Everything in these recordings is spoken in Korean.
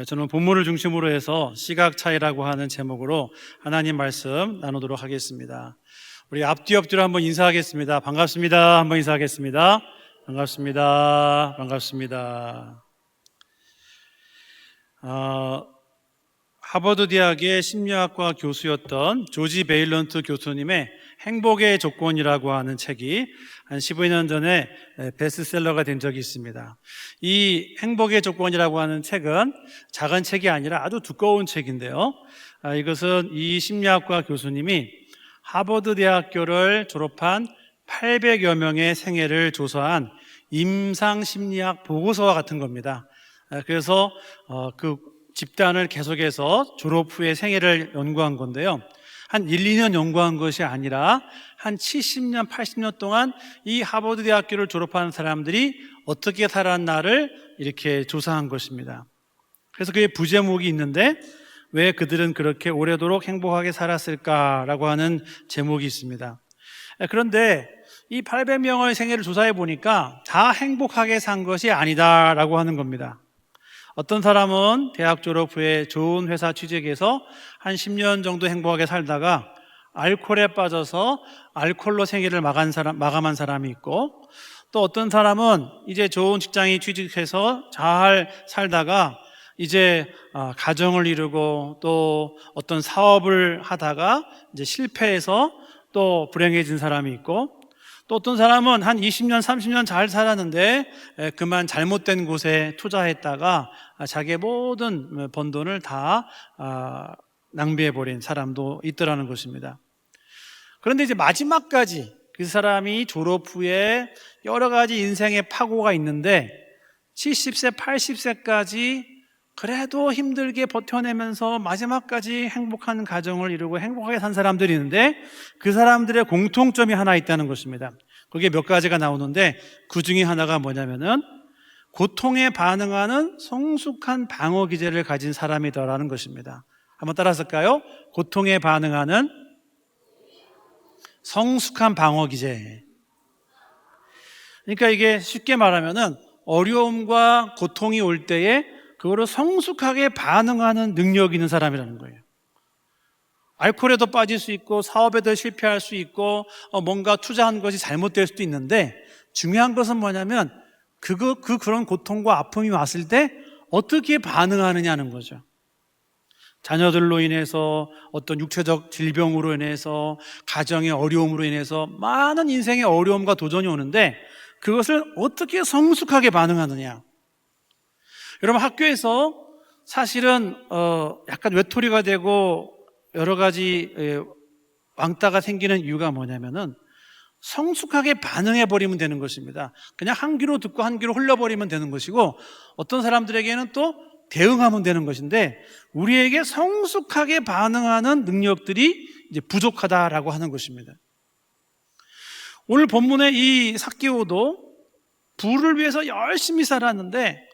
저는 본문을 중심으로 해서 시각 차이라고 하는 제목으로 하나님 말씀 나누도록 하겠습니다. 우리 앞뒤로 한번 인사하겠습니다. 반갑습니다. 한번 인사하겠습니다. 반갑습니다. 반갑습니다. 하버드 대학의 심리학과 교수였던 조지 베일런트 교수님의 행복의 조건이라고 하는 책이 한 15년 전에 베스트셀러가 된 적이 있습니다. 이 행복의 조건이라고 하는 책은 작은 책이 아니라 아주 두꺼운 책인데요. 이것은 이 심리학과 교수님이 하버드 대학교를 졸업한 800여 명의 생애를 조사한 임상심리학 보고서와 같은 겁니다. 그래서 그 집단을 계속해서 졸업 후에 생애를 연구한 건데요. 한 1, 2년 연구한 것이 아니라 한 70년, 80년 동안 이 하버드 대학교를 졸업한 사람들이 어떻게 살았나를 이렇게 조사한 것입니다. 그래서 그게 부제목이 있는데 왜 그들은 그렇게 오래도록 행복하게 살았을까라고 하는 제목이 있습니다. 그런데 이 800명의 생애를 조사해 보니까 다 행복하게 산 것이 아니다라고 하는 겁니다. 어떤 사람은 대학 졸업 후에 좋은 회사 취직해서 한 10년 정도 행복하게 살다가 알코올에 빠져서 알코올로 생애를 마감한 사람이 있고, 또 어떤 사람은 이제 좋은 직장에 취직해서 잘 살다가 이제 가정을 이루고 또 어떤 사업을 하다가 이제 실패해서 또 불행해진 사람이 있고, 또 어떤 사람은 한 20년, 30년 잘 살았는데 그만 잘못된 곳에 투자했다가 자기의 모든 번 돈을 다 낭비해버린 사람도 있더라는 것입니다. 그런데 이제 마지막까지 그 사람이 졸업 후에 여러 가지 인생의 파고가 있는데 70세, 80세까지 그래도 힘들게 버텨내면서 마지막까지 행복한 가정을 이루고 행복하게 산 사람들이 있는데 그 사람들의 공통점이 하나 있다는 것입니다. 그게 몇 가지가 나오는데 그 중에 하나가 뭐냐면은 고통에 반응하는 성숙한 방어 기제를 가진 사람이다라는 것입니다. 한번 따라할까요? 고통에 반응하는 성숙한 방어 기제. 그러니까 이게 쉽게 말하면은 어려움과 고통이 올 때에 그거를 성숙하게 반응하는 능력이 있는 사람이라는 거예요. 알코올에도 빠질 수 있고 사업에도 실패할 수 있고 뭔가 투자한 것이 잘못될 수도 있는데 중요한 것은 뭐냐면 그런 고통과 아픔이 왔을 때 어떻게 반응하느냐는 거죠. 자녀들로 인해서 어떤 육체적 질병으로 인해서 가정의 어려움으로 인해서 많은 인생의 어려움과 도전이 오는데 그것을 어떻게 성숙하게 반응하느냐. 여러분 학교에서 사실은 약간 외톨이가 되고 여러 가지 왕따가 생기는 이유가 뭐냐면은 성숙하게 반응해버리면 되는 것입니다. 그냥 한 귀로 듣고 한 귀로 흘려버리면 되는 것이고 어떤 사람들에게는 또 대응하면 되는 것인데 우리에게 성숙하게 반응하는 능력들이 이제 부족하다라고 하는 것입니다. 오늘 본문의 이 삭개오도 부를 위해서 열심히 살았는데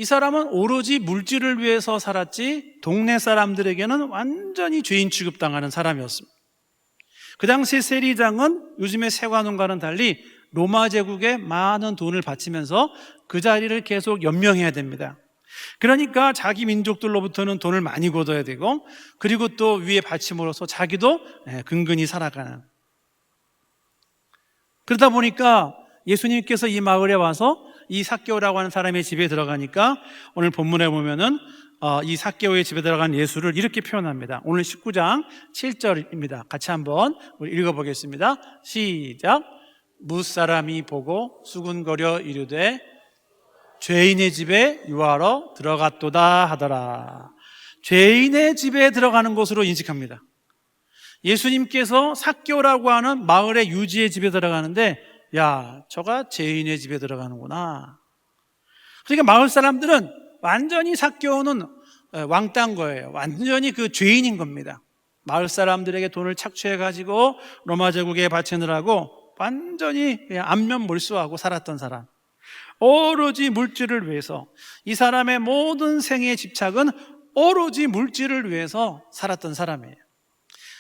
이 사람은 오로지 물질을 위해서 살았지 동네 사람들에게는 완전히 죄인 취급당하는 사람이었습니다. 그 당시 세리장은 요즘의 세관원과는 달리 로마 제국에 많은 돈을 바치면서 그 자리를 계속 연명해야 됩니다. 그러니까 자기 민족들로부터는 돈을 많이 걷어야 되고 그리고 또 위에 바침으로써 자기도 근근히 살아가는. 그러다 보니까 예수님께서 이 마을에 와서 이 삭개오라고 하는 사람의 집에 들어가니까 오늘 본문에 보면은 이 삭개오의 집에 들어간 예수를 이렇게 표현합니다. 오늘 19장 7절입니다. 같이 한번 읽어보겠습니다. 시작. 무사람이 보고 수군거려 이르되 죄인의 집에 유하러 들어갔도다 하더라. 죄인의 집에 들어가는 것으로 인식합니다. 예수님께서 삭개오라고 하는 마을의 유지의 집에 들어가는데 야, 저가 죄인의 집에 들어가는구나. 그러니까 마을 사람들은 완전히 삭개오는 왕따인 거예요. 완전히 그 죄인인 겁니다. 마을 사람들에게 돈을 착취해가지고 로마 제국에 바치느라고 완전히 그냥 안면 몰수하고 살았던 사람. 오로지 물질을 위해서 이 사람의 모든 생애의 집착은 오로지 물질을 위해서 살았던 사람이에요.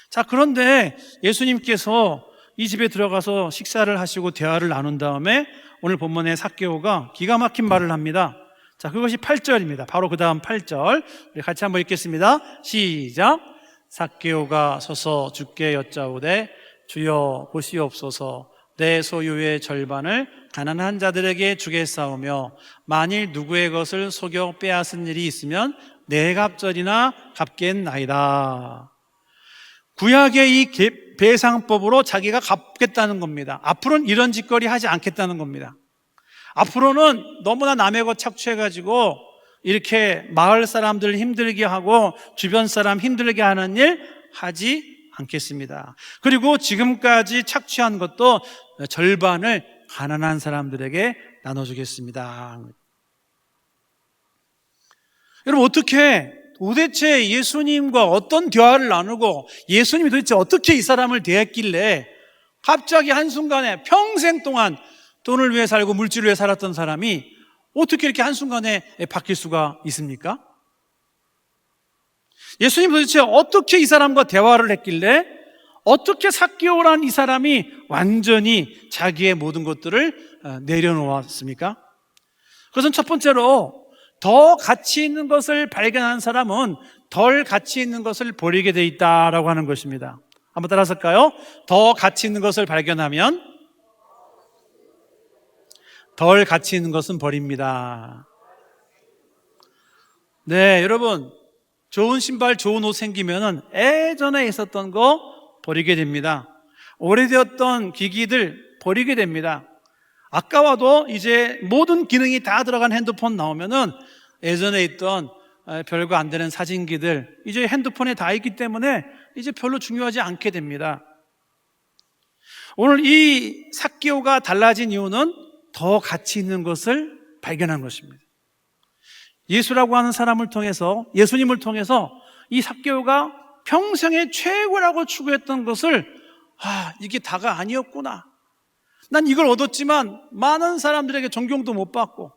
자, 그런데 예수님께서 이 집에 들어가서 식사를 하시고 대화를 나눈 다음에 오늘 본문의 삭개오가 기가 막힌 말을 합니다. 자, 그것이 8절입니다. 바로 그 다음 8절. 우리 같이 한번 읽겠습니다. 시작. 삭개오가 서서 주께 여짜오되 주여 보시옵소서 내 소유의 절반을 가난한 자들에게 주겠사오며 만일 누구의 것을 속여 빼앗은 일이 있으면 내 갑절이나 갚겠나이다. 구약의 이 배상법으로 자기가 갚겠다는 겁니다. 앞으로는 이런 짓거리 하지 않겠다는 겁니다. 앞으로는 너무나 남의 것 착취해가지고 이렇게 마을 사람들 힘들게 하고 주변 사람 힘들게 하는 일 하지 않겠습니다. 그리고 지금까지 착취한 것도 절반을 가난한 사람들에게 나눠주겠습니다. 여러분, 어떻게 도대체 예수님과 어떤 대화를 나누고 예수님이 도대체 어떻게 이 사람을 대했길래 갑자기 한순간에 평생 동안 돈을 위해 살고 물질을 위해 살았던 사람이 어떻게 이렇게 한순간에 바뀔 수가 있습니까? 예수님 도대체 어떻게 이 사람과 대화를 했길래 어떻게 삭개오란 이 사람이 완전히 자기의 모든 것들을 내려놓았습니까? 그것은 첫 번째로 더 가치 있는 것을 발견한 사람은 덜 가치 있는 것을 버리게 돼 있다라고 하는 것입니다. 한번 따라서 할까요? 더 가치 있는 것을 발견하면 덜 가치 있는 것은 버립니다. 네, 여러분, 좋은 신발, 좋은 옷 생기면은 예전에 있었던 거 버리게 됩니다. 오래되었던 기기들 버리게 됩니다. 아까워도 이제 모든 기능이 다 들어간 핸드폰 나오면은 예전에 있던 별거 안 되는 사진기들 이제 핸드폰에 다 있기 때문에 이제 별로 중요하지 않게 됩니다. 오늘 이 삭개오가 달라진 이유는 더 가치 있는 것을 발견한 것입니다. 예수라고 하는 사람을 통해서, 예수님을 통해서 이 삭개오가 평생의 최고라고 추구했던 것을 이게 다가 아니었구나. 난 이걸 얻었지만 많은 사람들에게 존경도 못 받고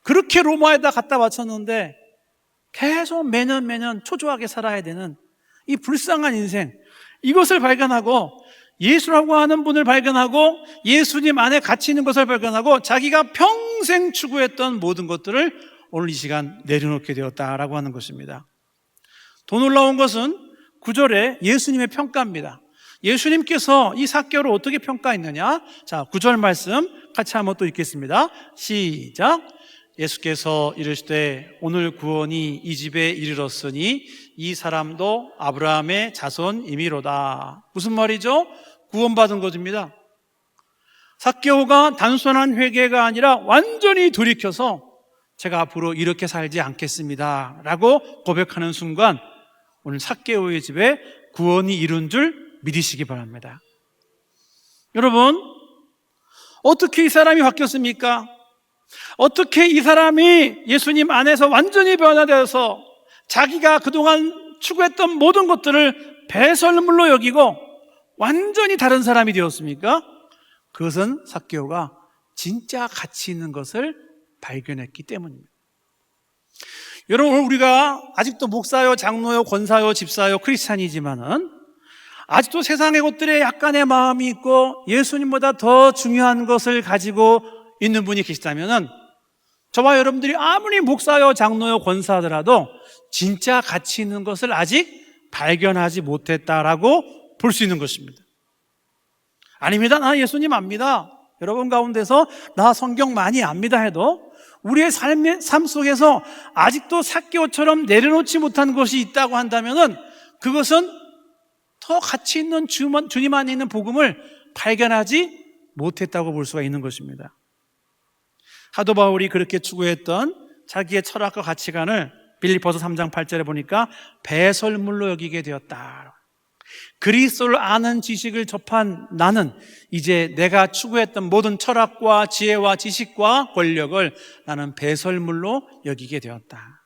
그렇게 로마에다 갖다 바쳤는데 계속 매년 초조하게 살아야 되는 이 불쌍한 인생, 이것을 발견하고 예수라고 하는 분을 발견하고 예수님 안에 가치 있는 것을 발견하고 자기가 평생 추구했던 모든 것들을 오늘 이 시간 내려놓게 되었다라고 하는 것입니다. 더 놀라운 것은 9절에 예수님의 평가입니다. 예수님께서 이 삭개오를 어떻게 평가했느냐? 자, 9절 말씀 같이 한번 또 읽겠습니다. 시작. 예수께서 이르시되 오늘 구원이 이 집에 이르렀으니 이 사람도 아브라함의 자손이미로다. 무슨 말이죠? 구원받은 것입니다. 삭개오가 단순한 회개가 아니라 완전히 돌이켜서 제가 앞으로 이렇게 살지 않겠습니다 라고 고백하는 순간 오늘 삭개오의 집에 구원이 이룬 줄 믿으시기 바랍니다. 여러분, 어떻게 이 사람이 바뀌었습니까? 어떻게 이 사람이 예수님 안에서 완전히 변화되어서 자기가 그동안 추구했던 모든 것들을 배설물로 여기고 완전히 다른 사람이 되었습니까? 그것은 삭개오가 진짜 가치 있는 것을 발견했기 때문입니다. 여러분, 우리가 아직도 목사요, 장로요, 권사요, 집사요, 크리스찬이지만은 아직도 세상의 것들에 약간의 마음이 있고 예수님보다 더 중요한 것을 가지고 있는 분이 계시다면은 저와 여러분들이 아무리 목사요, 장로요, 권사하더라도 진짜 가치 있는 것을 아직 발견하지 못했다라고 볼 수 있는 것입니다. 아닙니다. 나 예수님 압니다. 여러분 가운데서 나 성경 많이 압니다 해도 우리의 삶 속에서 아직도 삭개오처럼 내려놓지 못한 것이 있다고 한다면은 그것은 더 가치 있는 주님 안에 있는 복음을 발견하지 못했다고 볼 수가 있는 것입니다. 사도 바울이 그렇게 추구했던 자기의 철학과 가치관을 빌립보서 3장 8절에 보니까 배설물로 여기게 되었다. 그리스도를 아는 지식을 접한 나는 이제 내가 추구했던 모든 철학과 지혜와 지식과 권력을 나는 배설물로 여기게 되었다.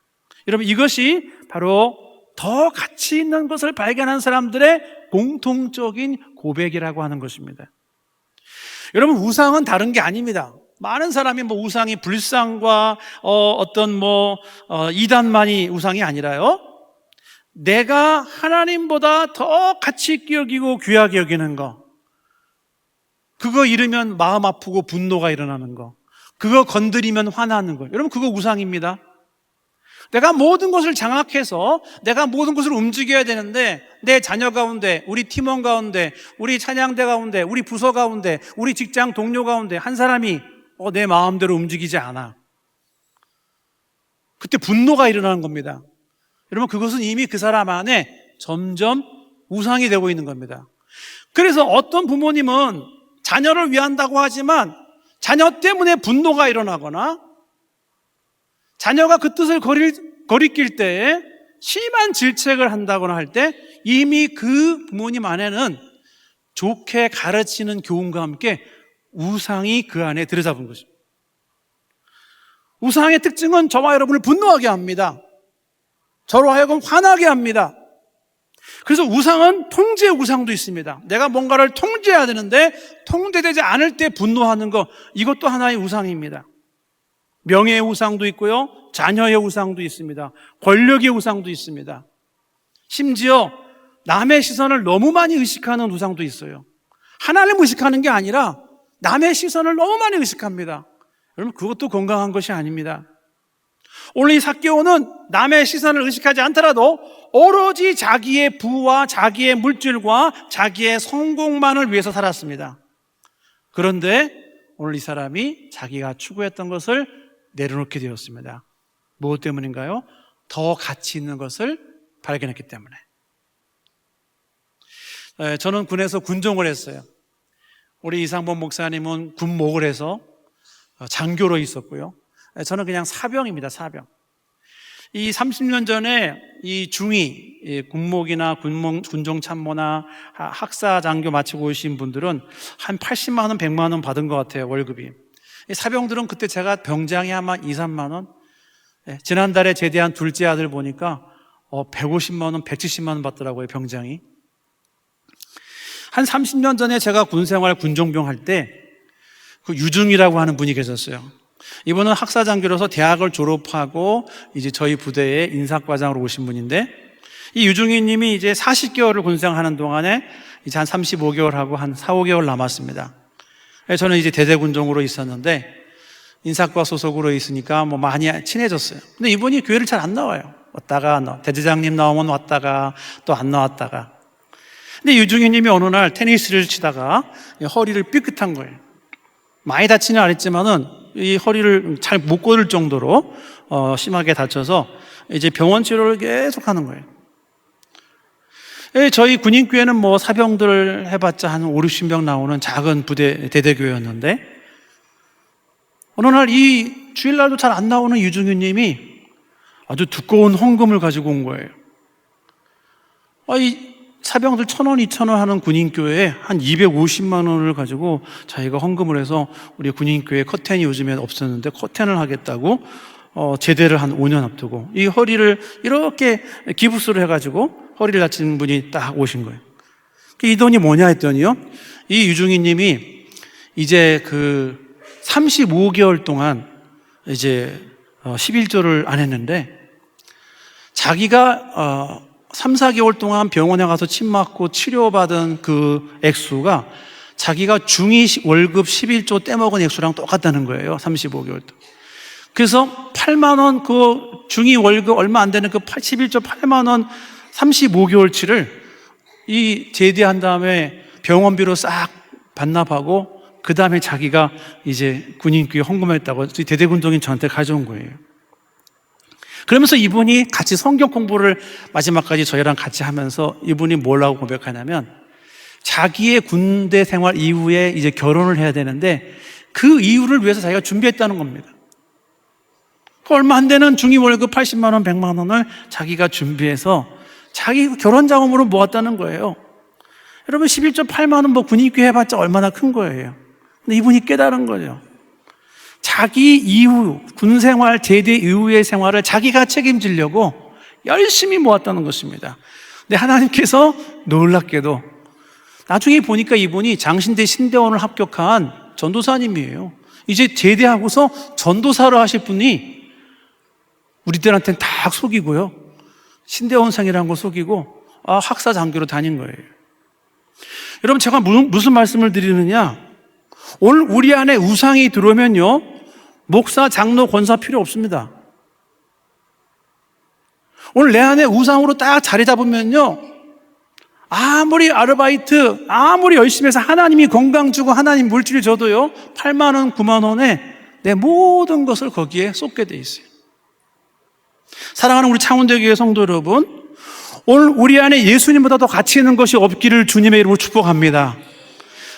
여러분, 이것이 바로 더 가치 있는 것을 발견한 사람들의 공통적인 고백이라고 하는 것입니다. 여러분, 우상은 다른 게 아닙니다. 많은 사람이 우상이 불상과 이단만이 우상이 아니라요, 내가 하나님보다 더 가치 있게 여기고 귀하게 여기는 거, 그거 잃으면 마음 아프고 분노가 일어나는 거, 그거 건드리면 화나는 거예요. 여러분, 그거 우상입니다. 내가 모든 것을 장악해서 내가 모든 것을 움직여야 되는데 내 자녀 가운데, 우리 팀원 가운데, 우리 찬양대 가운데, 우리 부서 가운데, 우리 직장 동료 가운데 한 사람이 내 마음대로 움직이지 않아. 그때 분노가 일어나는 겁니다. 여러분, 그것은 이미 그 사람 안에 점점 우상이 되고 있는 겁니다. 그래서 어떤 부모님은 자녀를 위한다고 하지만 자녀 때문에 분노가 일어나거나 자녀가 그 뜻을 거리낄 때에 심한 질책을 한다거나 할 때 이미 그 부모님 안에는 좋게 가르치는 교훈과 함께 우상이 그 안에 들여잡은 것입니다. 우상의 특징은 저와 여러분을 분노하게 합니다. 저로 하여금 화나게 합니다. 그래서 우상은 통제 우상도 있습니다. 내가 뭔가를 통제해야 되는데 통제되지 않을 때 분노하는 것, 이것도 하나의 우상입니다. 명예의 우상도 있고요, 자녀의 우상도 있습니다. 권력의 우상도 있습니다. 심지어 남의 시선을 너무 많이 의식하는 우상도 있어요. 하나님 의식하는 게 아니라 남의 시선을 너무 많이 의식합니다. 여러분, 그것도 건강한 것이 아닙니다. 오늘 이 삭개오는 남의 시선을 의식하지 않더라도 오로지 자기의 부와 자기의 물질과 자기의 성공만을 위해서 살았습니다. 그런데 오늘 이 사람이 자기가 추구했던 것을 내려놓게 되었습니다. 무엇 때문인가요? 더 가치 있는 것을 발견했기 때문에. 저는 군에서 군종을 했어요. 우리 이상범 목사님은 군목을 해서 장교로 있었고요. 저는 그냥 사병입니다, 사병. 이 30년 전에 이 중위, 군목이나 군종 참모나 학사 장교 마치고 오신 분들은 한 80만 원, 100만 원 받은 것 같아요, 월급이. 사병들은 그때 제가 병장이 아마 2, 3만 원. 지난달에 제대한 둘째 아들 보니까 150만 원, 170만 원 받더라고요, 병장이. 한 30년 전에 제가 군생활 군종병 할 때 그 유중이라고 하는 분이 계셨어요. 이분은 학사장교로서 대학을 졸업하고 이제 저희 부대에 인사과장으로 오신 분인데, 이 유중희 님이 이제 40개월을 군생하는 동안에 이제 한 35개월 하고 한 4, 5개월 남았습니다. 저는 이제 대대군종으로 있었는데 인사과 소속으로 있으니까 뭐 많이 친해졌어요. 근데 이분이 교회를 잘 안 나와요. 왔다가 대대장님 나오면 왔다가 또 안 나왔다가. 근데 유중희 님이 어느 날 테니스를 치다가 허리를 삐끗한 거예요. 많이 다치는 않았지만은 이 허리를 잘 못 걸을 정도로 심하게 다쳐서 이제 병원 치료를 계속 하는 거예요. 저희 군인교회는 뭐 사병들 해봤자 한 5, 60명 나오는 작은 부대 대대교회였는데 어느 날 이 주일날도 잘 안 나오는 유중희 님이 아주 두꺼운 헌금을 가지고 온 거예요. 이 사병들 1,000원, 2,000원 하는 군인교회에 한 250만 원을 가지고 자기가 헌금을 해서 우리 군인교회 커튼이 요즘엔 없었는데 커튼을 하겠다고 제대를 한 5년 앞두고 이 허리를 이렇게 기부스를 해가지고 허리를 다친 분이 딱 오신 거예요. 이 돈이 뭐냐 했더니요, 이 유중희 님이 이제 그 35개월 동안 이제 11조를 안 했는데 자기가 3, 4개월 동안 병원에 가서 침 맞고 치료받은 그 액수가 자기가 중위 월급 11조 떼먹은 액수랑 똑같다는 거예요. 35개월 동안. 그래서 8만 원, 그 중위 월급 얼마 안 되는 그 11조 8만 원 35개월치를 이 제대한 다음에 병원비로 싹 반납하고 그 다음에 자기가 이제 군인교회 헌금했다고 대대군종인 저한테 가져온 거예요. 그러면서 이분이 같이 성경 공부를 마지막까지 저희랑 같이 하면서 이분이 뭐라고 고백하냐면 자기의 군대 생활 이후에 이제 결혼을 해야 되는데 그 이유를 위해서 자기가 준비했다는 겁니다. 그 얼마 안 되는 중위 월급 80만 원, 100만 원을 자기가 준비해서 자기 결혼 자금으로 모았다는 거예요. 여러분 11조 8만 원 뭐 군인교회 해봤자 얼마나 큰 거예요. 근데 이분이 깨달은 거죠. 자기 이후 군생활 제대 이후의 생활을 자기가 책임지려고 열심히 모았다는 것입니다. 근데 하나님께서 놀랍게도 나중에 보니까 이분이 장신대 신대원을 합격한 전도사님이에요. 이제 제대하고서 전도사를 하실 분이 우리들한테는 다 속이고요, 신대원생이라는 거 속이고 학사 장교로 다닌 거예요. 여러분, 제가 무슨 말씀을 드리느냐, 오늘 우리 안에 우상이 들어오면요 목사, 장로, 권사 필요 없습니다. 오늘 내 안에 우상으로 딱 자리 잡으면요, 아무리 아르바이트, 아무리 열심히 해서 하나님이 건강 주고 하나님 물질 줘도요, 8만 원, 9만 원에 내 모든 것을 거기에 쏟게 돼 있어요. 사랑하는 우리 창원대교회 성도 여러분, 오늘 우리 안에 예수님보다 더 가치 있는 것이 없기를 주님의 이름으로 축복합니다.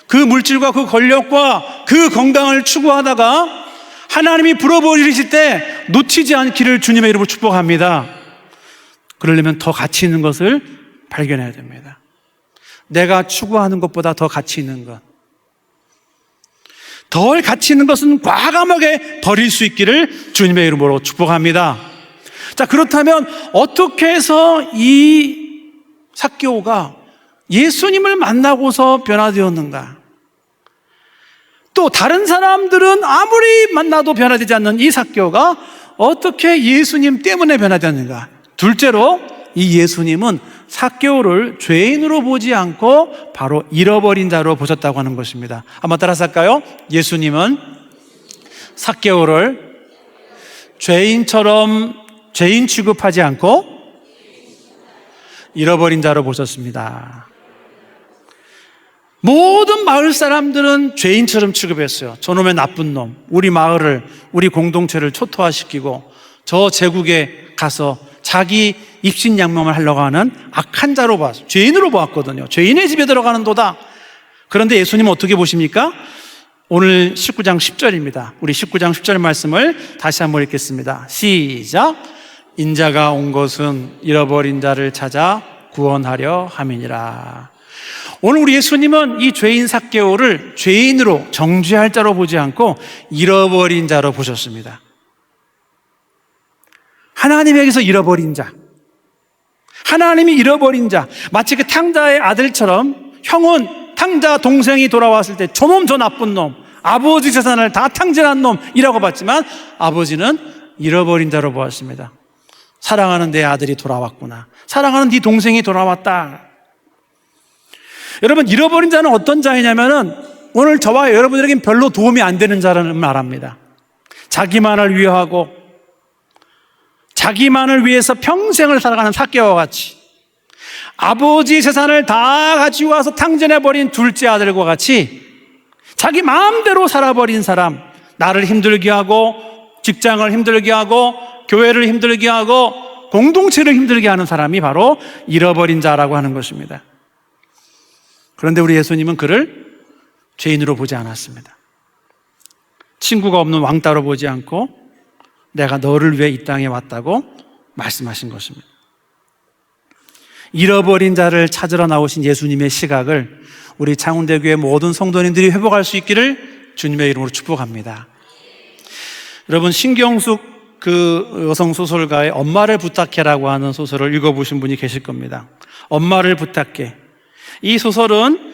그 물질과 그 권력과 그 건강을 추구하다가 하나님이 불어버리실 때 놓치지 않기를 주님의 이름으로 축복합니다. 그러려면 더 가치 있는 것을 발견해야 됩니다. 내가 추구하는 것보다 더 가치 있는 것, 덜 가치 있는 것은 과감하게 버릴 수 있기를 주님의 이름으로 축복합니다. 자, 그렇다면 어떻게 해서 이 삭개오가 예수님을 만나고서 변화되었는가? 또 다른 사람들은 아무리 만나도 변화되지 않는 이 삭개오가 어떻게 예수님 때문에 변화되었는가? 둘째로, 이 예수님은 삭개오를 죄인으로 보지 않고 바로 잃어버린 자로 보셨다고 하는 것입니다. 한번 따라서 할까요? 예수님은 삭개오를 죄인 취급하지 않고 잃어버린 자로 보셨습니다. 모든 마을 사람들은 죄인처럼 취급했어요. 저놈의 나쁜 놈, 우리 마을을, 우리 공동체를 초토화시키고 저 제국에 가서 자기 입신양명을 하려고 하는 악한 자로 봤어요. 죄인으로 보았거든요. 죄인의 집에 들어가는 도다. 그런데 예수님은 어떻게 보십니까? 오늘 19장 10절입니다. 우리 19장 10절 말씀을 다시 한번 읽겠습니다. 시작. 인자가 온 것은 잃어버린 자를 찾아 구원하려 함이니라. 오늘 우리 예수님은 이 죄인 삭개오를 죄인으로, 정죄할 자로 보지 않고 잃어버린 자로 보셨습니다. 하나님에게서 잃어버린 자, 하나님이 잃어버린 자, 마치 그 탕자의 아들처럼 형은 탕자 동생이 돌아왔을 때 저놈 저 나쁜 놈, 아버지 재산을 다 탕진한 놈이라고 봤지만 아버지는 잃어버린 자로 보았습니다. 사랑하는 내 아들이 돌아왔구나, 사랑하는 네 동생이 돌아왔다. 여러분, 잃어버린 자는 어떤 자이냐면은 오늘 저와 여러분들에겐 별로 도움이 안 되는 자라는 말합니다. 자기만을 위하고 자기만을 위해서 평생을 살아가는 삭개오와 같이, 아버지 재산을 다 가지고 와서 탕진해버린 둘째 아들과 같이 자기 마음대로 살아버린 사람, 나를 힘들게 하고 직장을 힘들게 하고 교회를 힘들게 하고 공동체를 힘들게 하는 사람이 바로 잃어버린 자라고 하는 것입니다. 그런데 우리 예수님은 그를 죄인으로 보지 않았습니다. 친구가 없는 왕따로 보지 않고 내가 너를 위해 이 땅에 왔다고 말씀하신 것입니다. 잃어버린 자를 찾으러 나오신 예수님의 시각을 우리 창원대교회 모든 성도님들이 회복할 수 있기를 주님의 이름으로 축복합니다. 여러분, 신경숙 그 여성 소설가의 엄마를 부탁해라고 하는 소설을 읽어보신 분이 계실 겁니다. 엄마를 부탁해. 이 소설은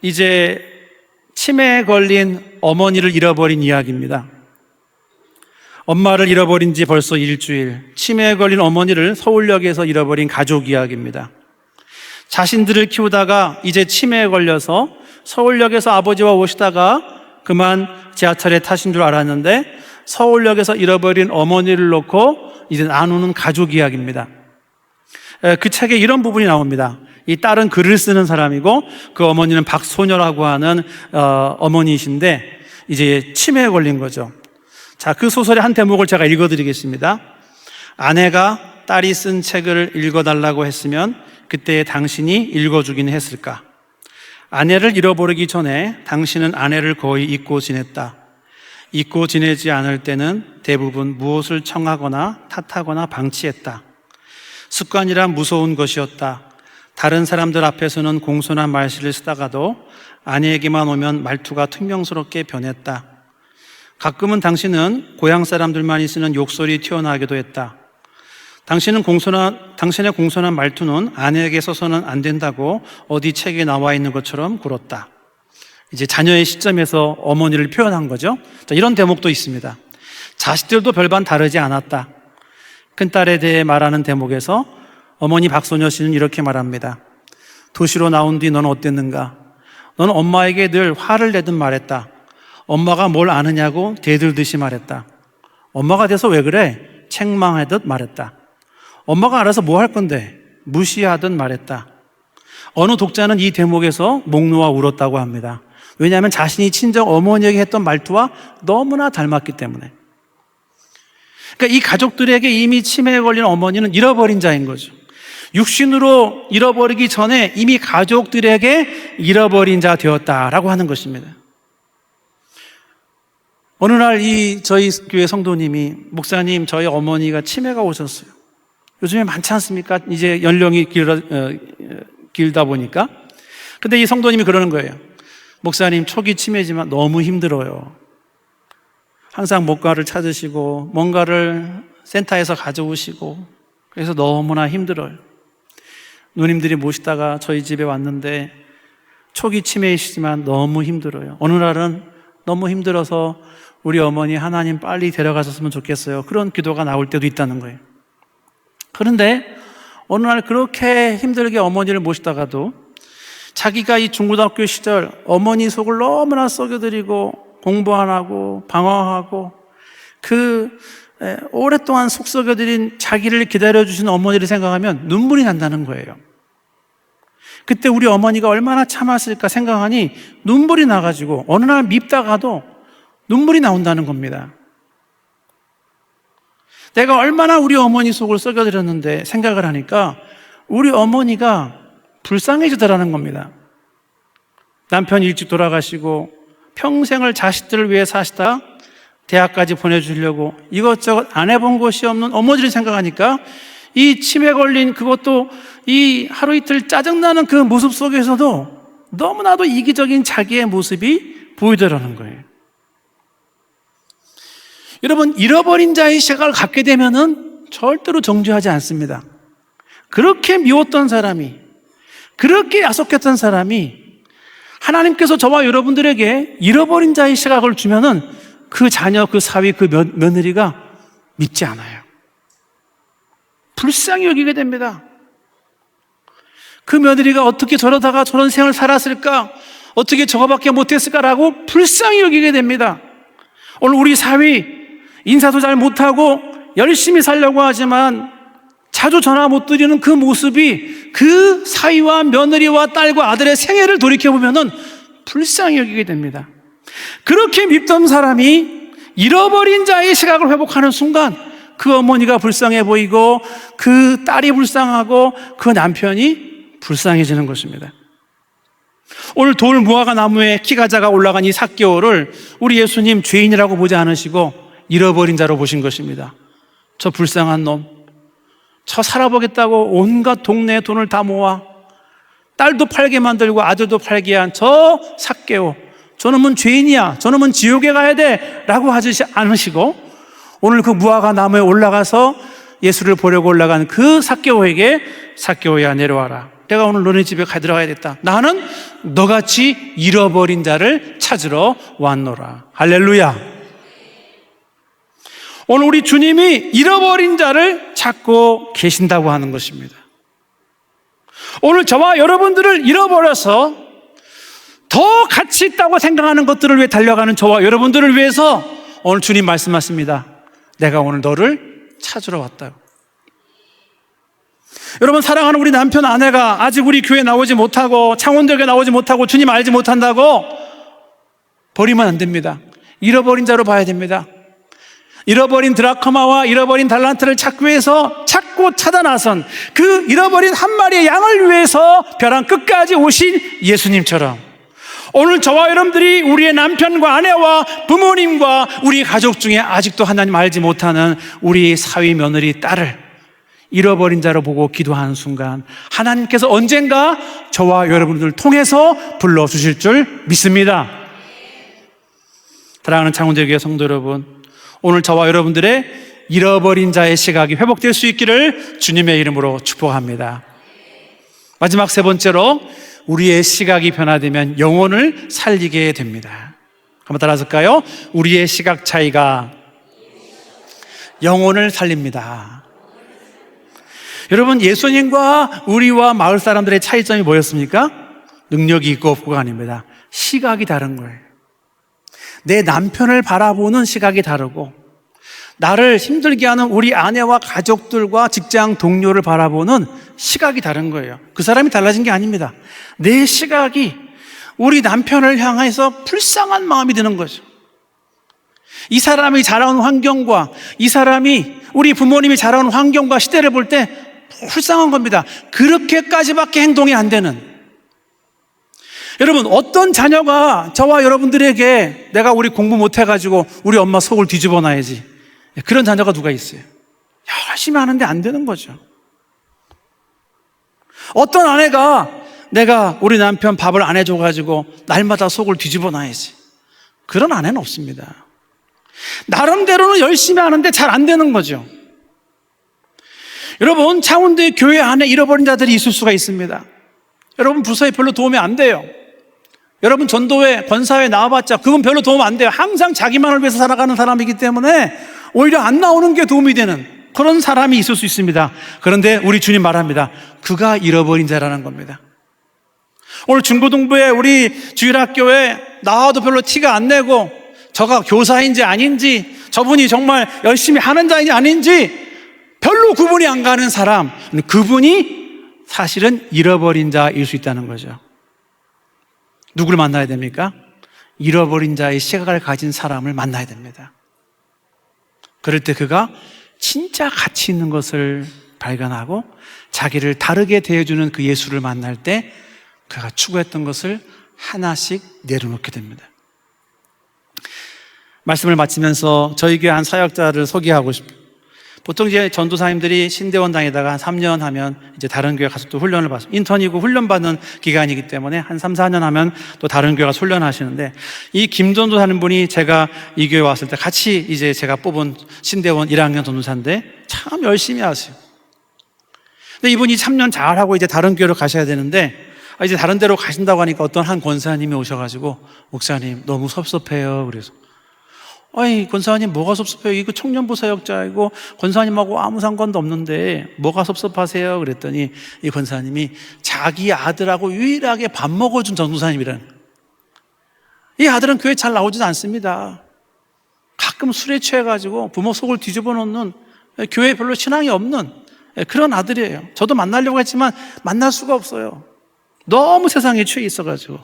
이제 치매에 걸린 어머니를 잃어버린 이야기입니다. 엄마를 잃어버린 지 벌써 일주일, 치매에 걸린 어머니를 서울역에서 잃어버린 가족 이야기입니다. 자신들을 키우다가 이제 치매에 걸려서 서울역에서 아버지와 오시다가 그만 지하철에 타신 줄 알았는데 서울역에서 잃어버린 어머니를 놓고 이제 나누는 가족 이야기입니다. 그 책에 이런 부분이 나옵니다. 이 딸은 글을 쓰는 사람이고 그 어머니는 박소녀라고 하는 어머니이신데 이제 치매에 걸린 거죠. 자, 그 소설의 한 대목을 제가 읽어드리겠습니다. 아내가 딸이 쓴 책을 읽어달라고 했으면 그때 당신이 읽어주긴 했을까? 아내를 잃어버리기 전에 당신은 아내를 거의 잊고 지냈다. 잊고 지내지 않을 때는 대부분 무엇을 청하거나 탓하거나 방치했다. 습관이란 무서운 것이었다. 다른 사람들 앞에서는 공손한 말씨를 쓰다가도 아내에게만 오면 말투가 퉁명스럽게 변했다. 가끔은 당신은 고향 사람들만이 쓰는 욕설이 튀어나오기도 했다. 당신의 공손한 말투는 아내에게 써서는 안 된다고 어디 책에 나와 있는 것처럼 굴었다. 이제 자녀의 시점에서 어머니를 표현한 거죠. 자, 이런 대목도 있습니다. 자식들도 별반 다르지 않았다. 큰딸에 대해 말하는 대목에서 어머니 박소녀 씨는 이렇게 말합니다. 도시로 나온 뒤 넌 어땠는가? 넌 엄마에게 늘 화를 내듯 말했다. 엄마가 뭘 아느냐고 대들듯이 말했다. 엄마가 돼서 왜 그래? 책망하듯 말했다. 엄마가 알아서 뭐 할 건데? 무시하듯 말했다. 어느 독자는 이 대목에서 목 놓아 울었다고 합니다. 왜냐하면 자신이 친정 어머니에게 했던 말투와 너무나 닮았기 때문에. 그러니까 이 가족들에게 이미 치매에 걸린 어머니는 잃어버린 자인 거죠. 육신으로 잃어버리기 전에 이미 가족들에게 잃어버린 자 되었다라고 하는 것입니다. 어느 날 저희 교회 성도님이, 목사님, 저희 어머니가 치매가 오셨어요. 요즘에 많지 않습니까? 이제 연령이 길다 보니까. 근데 이 성도님이 그러는 거예요. 목사님, 초기 치매지만 너무 힘들어요. 항상 뭔가를 찾으시고 뭔가를 센터에서 가져오시고 그래서 너무나 힘들어요. 누님들이 모시다가 저희 집에 왔는데 초기 치매이시지만 너무 힘들어요. 어느 날은 너무 힘들어서 우리 어머니 하나님 빨리 데려가셨으면 좋겠어요. 그런 기도가 나올 때도 있다는 거예요. 그런데 어느 날 그렇게 힘들게 어머니를 모시다가도 자기가 이 중고등학교 시절 어머니 속을 너무나 썩여드리고 공부 안 하고 방황하고 오랫동안 속 썩여드린 자기를 기다려주신 어머니를 생각하면 눈물이 난다는 거예요. 그때 우리 어머니가 얼마나 참았을까 생각하니 눈물이 나가지고 어느 날 밉다가도 눈물이 나온다는 겁니다. 내가 얼마나 우리 어머니 속을 썩여드렸는데 생각을 하니까 우리 어머니가 불쌍해지더라는 겁니다. 남편이 일찍 돌아가시고 평생을 자식들을 위해 사시다 대학까지 보내주려고 이것저것 안 해본 것이 없는 어머니를 생각하니까 이 치매 걸린 그것도 이 하루 이틀 짜증나는 그 모습 속에서도 너무나도 이기적인 자기의 모습이 보이더라는 거예요. 여러분, 잃어버린 자의 시각을 갖게 되면은 절대로 정죄하지 않습니다. 그렇게 미웠던 사람이, 그렇게 야속했던 사람이 하나님께서 저와 여러분들에게 잃어버린 자의 시각을 주면은 그 자녀, 그 사위, 그 며느리가 믿지 않아요. 불쌍히 여기게 됩니다. 그 며느리가 어떻게 저러다가 저런 생을 살았을까? 어떻게 저거밖에 못했을까라고 불쌍히 여기게 됩니다. 오늘 우리 사위 인사도 잘 못하고 열심히 살려고 하지만 자주 전화 못 드리는 그 모습이 그 사위와 며느리와 딸과 아들의 생애를 돌이켜보면은 불쌍히 여기게 됩니다. 그렇게 밉던 사람이 잃어버린 자의 시각을 회복하는 순간 그 어머니가 불쌍해 보이고 그 딸이 불쌍하고 그 남편이 불쌍해지는 것입니다. 오늘 돌 무화과 나무에 키가 작아 올라간 이 삭개오를 우리 예수님 죄인이라고 보지 않으시고 잃어버린 자로 보신 것입니다. 저 불쌍한 놈, 저 살아보겠다고 온갖 동네에 돈을 다 모아 딸도 팔게 만들고 아들도 팔게 한 저 삭개오, 저놈은 죄인이야, 저놈은 지옥에 가야 돼 라고 하지 않으시고 오늘 그 무화과 나무에 올라가서 예수를 보려고 올라간 그 삭개오에게 삭개오야 내려와라, 내가 오늘 너네 집에 들어가야겠다, 나는 너같이 잃어버린 자를 찾으러 왔노라. 할렐루야. 오늘 우리 주님이 잃어버린 자를 찾고 계신다고 하는 것입니다. 오늘 저와 여러분들을 잃어버려서 더 가치 있다고 생각하는 것들을 위해 달려가는 저와 여러분들을 위해서 오늘 주님 말씀하십니다. 내가 오늘 너를 찾으러 왔다. 여러분, 사랑하는 우리 남편 아내가 아직 우리 교회 나오지 못하고 창원대교회 나오지 못하고 주님 알지 못한다고 버리면 안 됩니다. 잃어버린 자로 봐야 됩니다. 잃어버린 드라크마와 잃어버린 달란트를 찾기 위해서 찾고 찾아 나선 그 잃어버린 한 마리의 양을 위해서 벼랑 끝까지 오신 예수님처럼 오늘 저와 여러분들이 우리의 남편과 아내와 부모님과 우리 가족 중에 아직도 하나님 알지 못하는 우리 사위, 며느리, 딸을 잃어버린 자로 보고 기도하는 순간 하나님께서 언젠가 저와 여러분들을 통해서 불러주실 줄 믿습니다. 사랑하는 창원대교회 성도 여러분, 오늘 저와 여러분들의 잃어버린 자의 시각이 회복될 수 있기를 주님의 이름으로 축복합니다. 마지막 세 번째로, 우리의 시각이 변화되면 영혼을 살리게 됩니다. 한번 따라할까요? 우리의 시각 차이가 영혼을 살립니다. 여러분, 예수님과 우리와 마을 사람들의 차이점이 뭐였습니까? 능력이 있고 없고가 아닙니다. 시각이 다른 거예요. 내 남편을 바라보는 시각이 다르고, 나를 힘들게 하는 우리 아내와 가족들과 직장 동료를 바라보는 시각이 다른 거예요. 그 사람이 달라진 게 아닙니다. 내 시각이 우리 남편을 향해서 불쌍한 마음이 드는 거죠. 이 사람이 자라온 환경과 이 사람이 우리 부모님이 자라온 환경과 시대를 볼 때 불쌍한 겁니다. 그렇게까지밖에 행동이 안 되는. 여러분, 어떤 자녀가 저와 여러분들에게 내가 우리 공부 못해가지고 우리 엄마 속을 뒤집어 놔야지, 그런 자녀가 누가 있어요? 열심히 하는데 안 되는 거죠. 어떤 아내가 내가 우리 남편 밥을 안 해줘가지고 날마다 속을 뒤집어 놔야지, 그런 아내는 없습니다. 나름대로는 열심히 하는데 잘 안 되는 거죠. 여러분, 창원도의 교회 안에 잃어버린 자들이 있을 수가 있습니다. 여러분, 부서에 별로 도움이 안 돼요. 여러분, 전도회, 권사회 나와봤자 그건 별로 도움 안 돼요. 항상 자기만을 위해서 살아가는 사람이기 때문에 오히려 안 나오는 게 도움이 되는 그런 사람이 있을 수 있습니다. 그런데 우리 주님 말합니다. 그가 잃어버린 자라는 겁니다. 오늘 중고등부에 우리 주일학교에 나와도 별로 티가 안 내고 저가 교사인지 아닌지, 저분이 정말 열심히 하는 자인지 아닌지 별로 구분이 안 가는 사람, 그분이 사실은 잃어버린 자일 수 있다는 거죠. 누구를 만나야 됩니까? 잃어버린 자의 시각을 가진 사람을 만나야 됩니다. 그럴 때 그가 진짜 가치 있는 것을 발견하고 자기를 다르게 대해주는 그 예수를 만날 때 그가 추구했던 것을 하나씩 내려놓게 됩니다. 말씀을 마치면서 저희 교회 한 사역자를 소개하고 싶어요. 보통 이제 전도사님들이 신대원당에다가 한 3년 하면 이제 다른 교회 가서 또 훈련을 받습니다. 인턴이고 훈련받는 기간이기 때문에 한 3, 4년 하면 또 다른 교회 가서 훈련하시는데, 이 김전도사님 분이 제가 이 교회 왔을 때 같이 이제 제가 뽑은 신대원 1학년 전도사인데 참 열심히 하세요. 근데 이분이 3년 잘하고 이제 다른 교회로 가셔야 되는데, 이제 다른 데로 가신다고 하니까 어떤 한 권사님이 오셔가지고, 목사님 너무 섭섭해요. 그래서 아니, 권사님 뭐가 섭섭해요? 이거 청년부 사역자이고 권사님하고 아무 상관도 없는데 뭐가 섭섭하세요? 그랬더니 이 권사님이 자기 아들하고 유일하게 밥 먹어준 전도사님이라는, 이 아들은 교회 잘 나오지도 않습니다. 가끔 술에 취해가지고 부모 속을 뒤집어 놓는, 교회에 별로 신앙이 없는 그런 아들이에요. 저도 만나려고 했지만 만날 수가 없어요. 너무 세상에 취해 있어가지고.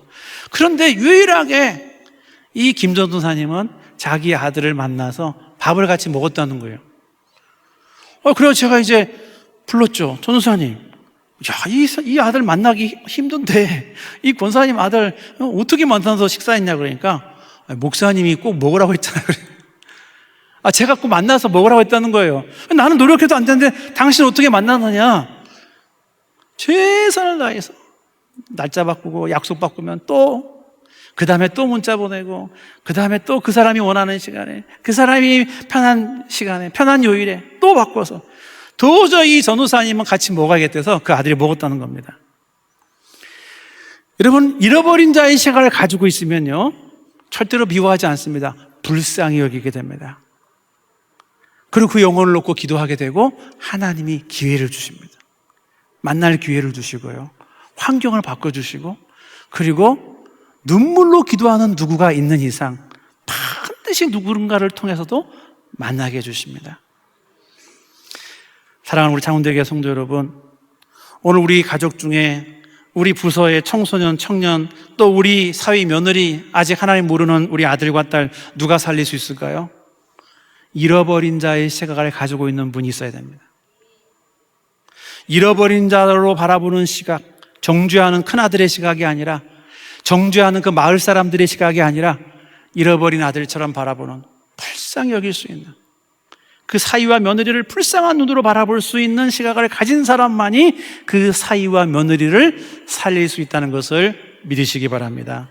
그런데 유일하게 이 김 전도사님은 자기 아들을 만나서 밥을 같이 먹었다는 거예요. 그래서 제가 이제 불렀죠. 전도사님, 야, 이 아들 만나기 힘든데 이 권사님 아들 어떻게 만나서 식사했냐 그러니까, 목사님이 꼭 먹으라고 했잖아요. 제가 꼭 만나서 먹으라고 했다는 거예요. 나는 노력해도 안 되는데 당신 어떻게 만나느냐. 최선을 다해서 날짜 바꾸고 약속 바꾸면 또 그 다음에 또 문자 보내고, 그 다음에 또 그 사람이 원하는 시간에, 그 사람이 편한 시간에, 편한 요일에 또 바꿔서 도저히 전도사님은 같이 먹어야겠대서 그 아들이 먹었다는 겁니다. 여러분, 잃어버린 자의 시각을 가지고 있으면요, 절대로 미워하지 않습니다. 불쌍히 여기게 됩니다. 그리고 그 영혼을 놓고 기도하게 되고 하나님이 기회를 주십니다. 만날 기회를 주시고요, 환경을 바꿔주시고, 그리고 눈물로 기도하는 누구가 있는 이상 반드시 누군가를 통해서도 만나게 해주십니다. 사랑하는 우리 창원대교회 성도 여러분, 오늘 우리 가족 중에 우리 부서의 청소년, 청년, 또 우리 사위 며느리, 아직 하나님 모르는 우리 아들과 딸 누가 살릴 수 있을까요? 잃어버린 자의 시각을 가지고 있는 분이 있어야 됩니다. 잃어버린 자로 바라보는 시각, 정죄하는 큰아들의 시각이 아니라, 정죄하는 그 마을 사람들의 시각이 아니라 잃어버린 아들처럼 바라보는, 불쌍히 여길 수 있는, 그 사위와 며느리를 불쌍한 눈으로 바라볼 수 있는 시각을 가진 사람만이 그 사위와 며느리를 살릴 수 있다는 것을 믿으시기 바랍니다.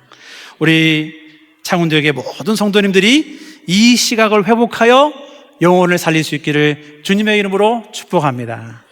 우리 창원교회 모든 성도님들이 이 시각을 회복하여 영혼을 살릴 수 있기를 주님의 이름으로 축복합니다.